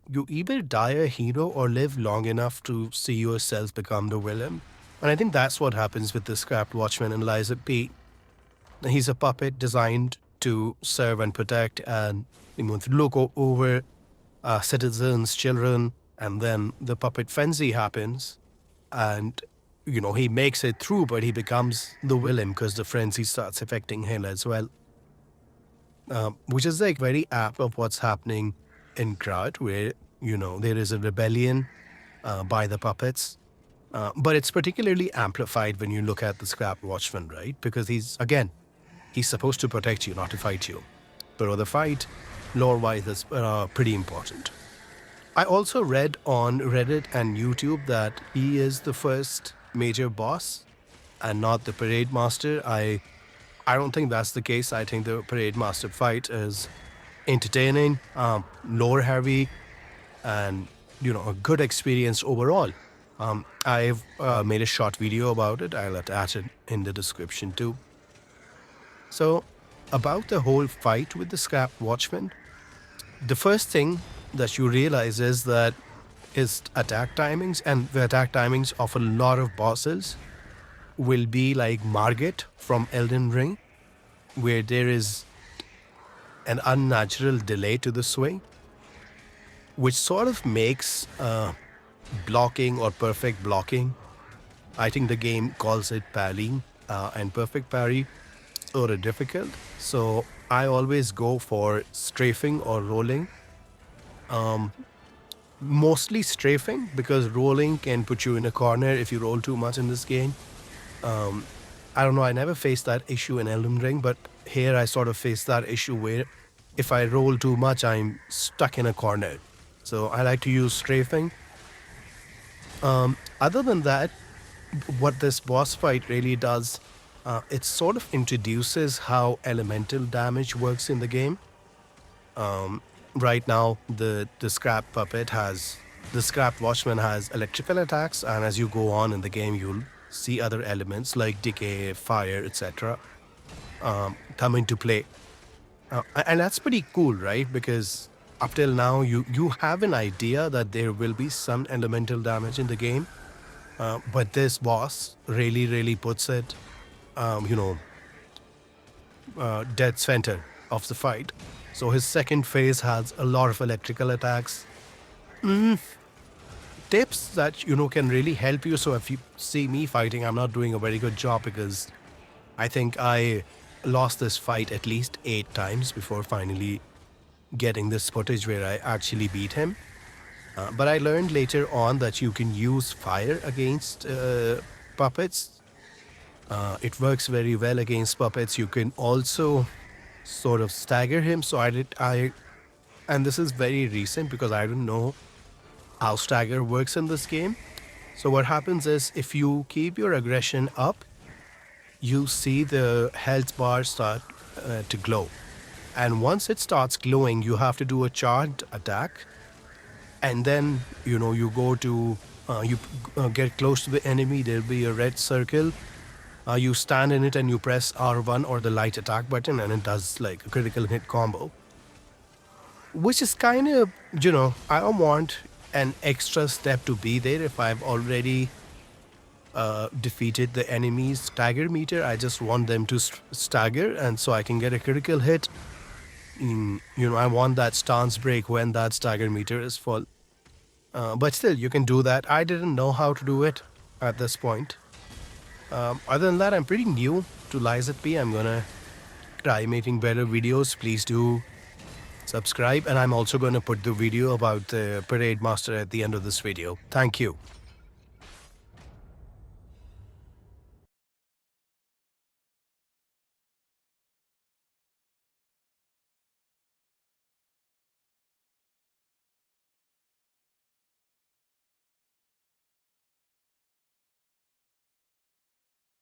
you either die a hero or live long enough to see yourself become the villain. And I think that's what happens with the Scrapped Watchman and Liza P. He's a puppet designed to serve and protect and look over citizens, children, and then the puppet frenzy happens, and he makes it through, but he becomes the villain because the frenzy starts affecting him as well, which is like very apt of what's happening in Krat, where there is a rebellion by the puppets. But it's particularly amplified when you look at the Scrap Watchman, right? Because he's supposed to protect you, not to fight you. But the fight, lore-wise, is pretty important. I also read on Reddit and YouTube that he is the first major boss and not the parade master. I don't think that's the case. I think the parade master fight is entertaining, lore heavy, and a good experience overall. I've made a short video about it. I'll attach it in the description too. So, about the whole fight with the Scrap Watchman, the first thing that you realize is that his attack timings, and the attack timings of a lot of bosses, will be like Margit from Elden Ring, where there is an unnatural delay to the swing, which sort of makes blocking or perfect blocking. I think the game calls it parrying, and perfect parry sort of difficult. So I always go for strafing or rolling. Mostly strafing, because rolling can put you in a corner if you roll too much in this game. I don't know, I never faced that issue in Elden Ring, but here I sort of face that issue where if I roll too much, I'm stuck in a corner. So I like to use strafing. Other than that, what this boss fight really does, it sort of introduces how elemental damage works in the game. Right now, the Scrap Watchman has electrical attacks, and as you go on in the game, you'll see other elements like decay, fire, etc. Come into play. And that's pretty cool, right? Because up till now, you have an idea that there will be some elemental damage in the game, but this boss really puts it, dead center of the fight. So his second phase has a lot of electrical attacks. Tips that can really help you. So if you see me fighting, I'm not doing a very good job, because I think I lost this fight at least 8 times before finally getting this footage where I actually beat him. But I learned later on that you can use fire against puppets. It works very well against puppets. You can also sort of stagger him. So and this is very recent because I don't know how stagger works in this game. So what happens is, if you keep your aggression up, you see the health bar start to glow. And once it starts glowing, you have to do a charged attack. And then, you go to, get close to the enemy, there'll be a red circle. You stand in it and you press R1 or the light attack button, and it does like a critical hit combo. Which is kind of, I don't want an extra step to be there if I've already defeated the enemy's stagger meter. I just want them to stagger, and so I can get a critical hit. I want that stance break when that stagger meter is full. But still, you can do that. I didn't know how to do it at this point. Other than that, I'm pretty new to Liza P. I'm gonna try making better videos. Please do subscribe, and I'm also gonna put the video about the Parade Master at the end of this video. Thank you.